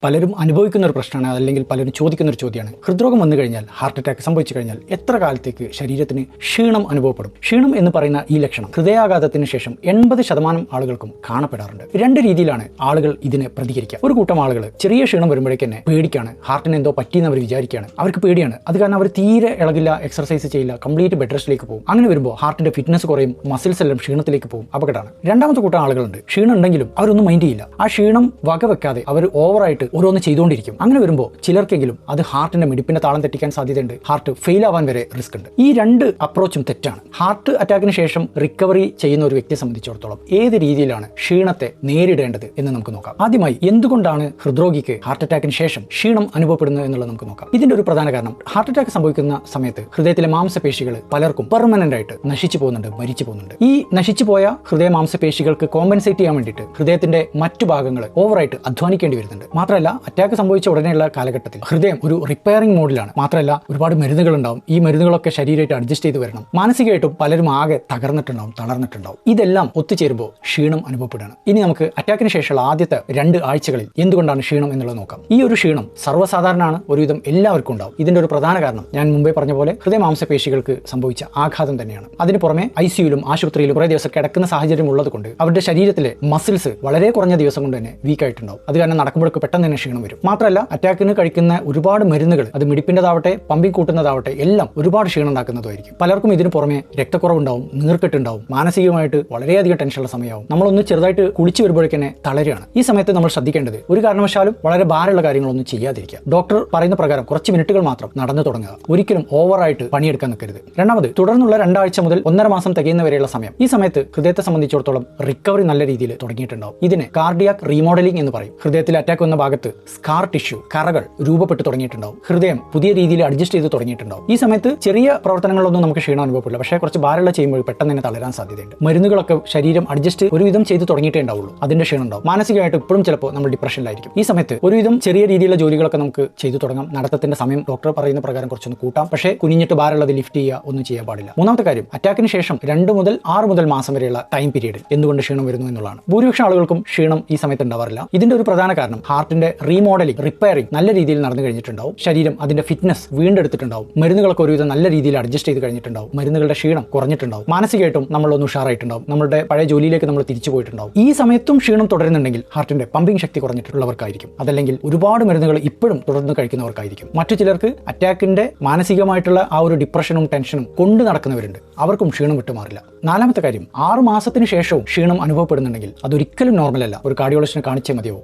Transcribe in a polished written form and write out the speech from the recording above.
പലരും അനുഭവിക്കുന്ന ഒരു പ്രശ്നമാണ്, അല്ലെങ്കിൽ പലരും ചോദിക്കുന്ന ഒരു ചോദ്യമാണ്. ഹൃദ്രോഗം വന്നു കഴിഞ്ഞാൽ, ഹാർട്ട് അറ്റാക്ക് സംഭവിച്ചു കഴിഞ്ഞാൽ എത്ര കാലത്തേക്ക് ശരീരത്തിന് ക്ഷീണം അനുഭവപ്പെടും? ക്ഷീണം എന്ന് പറയുന്ന ഈ ലക്ഷണം ഹൃദയാഘാതത്തിന് ശേഷം 80% ആളുകൾക്കും കാണപ്പെടാറുണ്ട്. രണ്ട് രീതിയിലാണ് ആളുകൾ ഇതിനെ പ്രതികരിക്കുക. ഒരു കൂട്ടം ആളുകൾ ചെറിയ ക്ഷീണം വരുമ്പോഴേക്ക് തന്നെ പേടിക്കാണ്, ഹാർട്ടിന് എന്തോ പറ്റിയെന്ന് അവർ വിചാരിക്കുകയാണ്. അവർക്ക് പേടിയാണ്. അത് കാരണം അവർ തീരെ ഇളകില്ല, എക്സർസൈസ് ചെയ്യില്ല, കംപ്ലീറ്റ് ബെഡ് റെസ്റ്റിലേക്ക് പോകും. അങ്ങനെ വരുമ്പോൾ ഹാർട്ടിന്റെ ഫിറ്റ്നസ് കുറയും, മസിൽസ് എല്ലാം ക്ഷീണത്തിലേക്ക് പോകും. അപകടമാണ്. രണ്ടാമത്തെ കൂട്ടം ആളുകളുണ്ട്, ക്ഷീണം ഉണ്ടെങ്കിലും അവരൊന്നും മൈൻഡ് ചെയ്യില്ല. ആ ക്ഷീണം വകവെക്കാതെ അവർ ഓവറായിട്ട് ഓരോന്ന് ചെയ്തുകൊണ്ടിരിക്കും. അങ്ങനെ വരുമ്പോൾ ചിലർക്കെങ്കിലും അത് ഹാർട്ടിന്റെ മിടിപ്പിന്റെ താളം തെറ്റിക്കാൻ സാധ്യതയുണ്ട്. ഹാർട്ട് ഫെയിൽ ആവാൻ വരെ റിസ്ക് ഉണ്ട്. ഈ രണ്ട് അപ്രോച്ചും തെറ്റാണ്. ഹാർട്ട് അറ്റാക്കിന് ശേഷം റിക്കവറി ചെയ്യുന്ന ഒരു വ്യക്തിയെ സംബന്ധിച്ചിടത്തോളം ഏത് രീതിയിലാണ് ക്ഷീണത്തെ നേരിടേണ്ടത് എന്ന് നമുക്ക് നോക്കാം. ആദ്യമായി, എന്തുകൊണ്ടാണ് ഹൃദ്രോഗിക്ക് ഹാർട്ട് അറ്റാക്കിന് ശേഷം ക്ഷീണം അനുഭവപ്പെടുന്നത് എന്നുള്ളത് നമുക്ക് നോക്കാം. ഇതിന്റെ ഒരു പ്രധാന കാരണം, ഹാർട്ട് അറ്റാക്ക് സംഭവിക്കുന്ന സമയത്ത് ഹൃദയത്തിലെ മാംസപേശികൾ പലർക്കും പെർമനന്റ് ആയിട്ട് നശിച്ചു പോകുന്നുണ്ട്, മരിച്ചു പോകുന്നുണ്ട്. ഈ നശിച്ചു പോയ ഹൃദയ മാംസപേശികൾക്ക് കോമ്പൻസേറ്റ് ചെയ്യാൻ വേണ്ടിയിട്ട് ഹൃദയത്തിന്റെ മറ്റു ഭാഗങ്ങൾ ഓവറായിട്ട് അധ്വാനിക്കേണ്ടി വരുന്നുണ്ട്. മാത്രമല്ല, അറ്റാക്ക് സംഭവിച്ച ഉടനെയുള്ള കാലഘട്ടത്തിൽ ഹൃദയം ഒരു റിപ്പയറിംഗ് മോഡിലാണ്. മാത്രമല്ല, ഒരുപാട് മരുന്നുകൾ ഉണ്ടാവും. ഈ മരുന്നുകളൊക്കെ ശരീരമായിട്ട് അഡ്ജസ്റ്റ് ചെയ്ത് വരണം. മാനസികമായിട്ടും പലരും ആകെ തകർന്നിട്ടുണ്ടാവും, തളർന്നിട്ടുണ്ടാവും. ഇതെല്ലാം ഒത്തുചേരുമ്പോൾ ക്ഷീണം അനുഭവപ്പെടുകയാണ്. ഇനി നമുക്ക് അറ്റാക്കിന് ശേഷമുള്ള ആദ്യത്തെ 2 ആഴ്ചകളിൽ എന്തുകൊണ്ടാണ് ക്ഷീണം എന്നുള്ളത് നോക്കാം. ഈ ഒരു ക്ഷീണം സർവ്വസാധാരണമാണ്, ഒരുവിധം എല്ലാവർക്കും ഉണ്ടാവും. ഇതിന്റെ ഒരു പ്രധാന കാരണം ഞാൻ മുമ്പേ പറഞ്ഞ പോലെ ഹൃദയമാംസപേശികൾക്ക് സംഭവിച്ച ആഘാതം തന്നെയാണ്. അതിന് പുറമെ ICUയിലും ആശുപത്രിയിലും കുറേ ദിവസം കിടക്കുന്ന സാഹചര്യം ഉള്ളത് കൊണ്ട് അവരുടെ ശരീരത്തിലെ മസിൽസ് വളരെ കുറഞ്ഞ ദിവസം കൊണ്ട് തന്നെ വീക്ക് ആയിട്ടുണ്ടാവും. അത് കാരണം നടക്കുമ്പോഴൊക്കെ പെട്ടെന്ന് തന്നെ ക്ഷീണം വരും. മാത്രമല്ല, അറ്റാക്കിന് കഴിക്കുന്ന ഒരുപാട് മരുന്നുകൾ, അത് മിടിപ്പിൻ്റെതാവട്ടെ പമ്പിങ് കൂട്ടുന്നതാവട്ടെ, എല്ലാം ഒരുപാട് ക്ഷീണം ഉണ്ടാക്കുന്നതായിരിക്കും. പലർക്കും ഇതിന് പുറമെ രക്തക്കുറവുണ്ടാവും, നീർക്കെട്ടുണ്ടാവും, മാനസികമായിട്ട് വളരെയധികം ടെൻഷനുള്ള സമയമാവും. നമ്മളൊന്ന് ചെറുതായിട്ട് കുളിച്ചു വരുമ്പോഴേക്ക് തന്നെ തളരുകയാണ്. ഈ സമയത്ത് നമ്മൾ ശ്രദ്ധിക്കേണ്ടത്, ഒരു കാരണവശാലും വളരെ ഭാരമുള്ള കാര്യങ്ങളൊന്നും ചെയ്യാതിരിക്കുക. ഡോക്ടർ പറയുന്ന പ്രകാരം കുറച്ച് മിനിറ്റുകൾ മാത്രം നടന്നു തുടങ്ങുക. ഒരിക്കലും ഓവറായിട്ട് പണിയെടുക്കാൻ നിൽക്കരുത്. രണ്ടാമത്, തുടർന്നുള്ള 2 ആഴ്ച മുതൽ 1.5 മാസം തികയുന്നവരെയുള്ള സമയം. ഈ സമയത്ത് ഹൃദയത്തെ സംബന്ധിച്ചിടത്തോളം റിക്കവറി നല്ല രീതിയിൽ തുടങ്ങിയിട്ടുണ്ടാവും. ഇതിനെ കാർഡിയാക് റീമോഡലിംഗ് എന്ന് പറയും. ഹൃദയത്തിൽ അറ്റാക്ക് വന്ന ഭാഗത്ത് സ്കാർ ടിഷ്യൂ, കറകൾ രൂപപ്പെട്ട് തുടങ്ങിയിട്ടുണ്ടാവും. ഹൃദയം പുതിയ രീതിയിൽ അഡ്ജസ്റ്റ് ചെയ്ത് തുടങ്ങിയിട്ടുണ്ടാവും. ഈ സമയത്ത് ചെറിയ പ്രവർത്തനങ്ങളൊന്നും നമുക്ക് ക്ഷീണം അനുഭവപ്പെടില്ല. പക്ഷേ കുറച്ച് ഭാരമുള്ള ചെയ്യുമ്പോൾ പെട്ടെന്ന് തന്നെ തളരാൻ സാധ്യതയുണ്ട്. മരുന്നുകളൊക്കെ ശരീരം അഡ്ജസ്റ്റ് ഒരുവിധം ചെയ്ത് തുടങ്ങിയിട്ടേ ഉണ്ടാവുള്ളൂ. അതിന്റെ ക്ഷീണം ഉണ്ടാവും. മാനസികമായിട്ട് ഇപ്പോഴും ചിലപ്പോൾ നമ്മൾ ഡിപ്രഷനിലായിരിക്കും. ഈ സമയത്ത് ഒരുവിധം ചെറിയ രീതിയിലുള്ള ജോലികളൊക്കെ നമുക്ക് ചെയ്തു തുടങ്ങാം. നടത്തത്തിന്റെ സമയം ഡോക്ടർ പറയുന്ന പ്രകാരം കുറച്ചൊന്ന് കൂട്ടാം. പക്ഷേ കുനിഞ്ഞിട്ട് ഭാരമുള്ളത് ലിഫ്റ്റ് ചെയ്യുക ഒന്നും ചെയ്യാൻ പാടില്ല. മൂന്നാമത്തെ കാര്യം, അറ്റാക്കിന് ശേഷം 2 മുതൽ 6 മാസം വരെയുള്ള ടൈം പീരീഡ് എന്തുകൊണ്ട് ക്ഷീണം വരുന്നു എന്നുള്ളതാണ്. ഭൂരിപക്ഷം ആളുകൾക്കും ക്ഷീണം ഈ സമയത്ത് ഉണ്ടാവാറില്ല. ഇതിന്റെ ഒരു പ്രധാന കാരണം, ഹാർട്ടിന്റെ റീമോഡലിംഗ്, റിപ്പയറിംഗ് നല്ല രീതിയിൽ നടന്നു കഴിഞ്ഞിട്ടുണ്ടാവും. ശരീരം അതിന്റെ ഫിറ്റ്നസ് വീണ്ടെടുത്തിട്ടുണ്ടാവും. മരുന്നുകളൊക്കെ ഒരുവിധം നല്ല രീതിയിൽ അഡ്ജസ്റ്റ് ചെയ്ത് കഴിഞ്ഞിട്ടുണ്ടാവും. മരുന്നുകളുടെ ക്ഷീണം കുറഞ്ഞിട്ടുണ്ടാവും. മാനസികമായിട്ടും നമ്മളൊന്ന് ഉഷാറായിട്ടുണ്ടാവും. നമ്മുടെ പഴയ ജോലിയിലേക്ക് നമ്മൾ തിരിച്ചു പോയിട്ടുണ്ടാവും. ഈ സമയത്തും ക്ഷീണം തുടരുന്നുണ്ടെങ്കിൽ ഹാർട്ടിന്റെ പമ്പിംഗ് ശക്തി കുറഞ്ഞിട്ടുള്ളവർക്കായിരിക്കും. അതല്ലെങ്കിൽ ഒരുപാട് മരുന്നുകൾ ഇപ്പോഴും തുടർന്ന് കഴിക്കുന്നവർക്കായിരിക്കും. മറ്റു ചിലർക്ക് അറ്റാക്കിന്റെ മാനസികമായിട്ടുള്ള ആ ഒരു ഡിപ്രഷനും ടെൻഷനും കൊണ്ട് നടക്കുന്നവരുണ്ട്. അവർക്കും ക്ഷീണം വിട്ടുമാറില്ല. നാലാമത്തെ കാര്യം, 6 മാസത്തിന് ശേഷവും ക്ഷീണം അനുഭവപ്പെടുന്നുണ്ടെങ്കിൽ അതൊരിക്കലും നോർമൽ അല്ല. ഒരു കാർഡിയോളജിസ്റ്റിനെ കാണിച്ചേ മതിയാവും.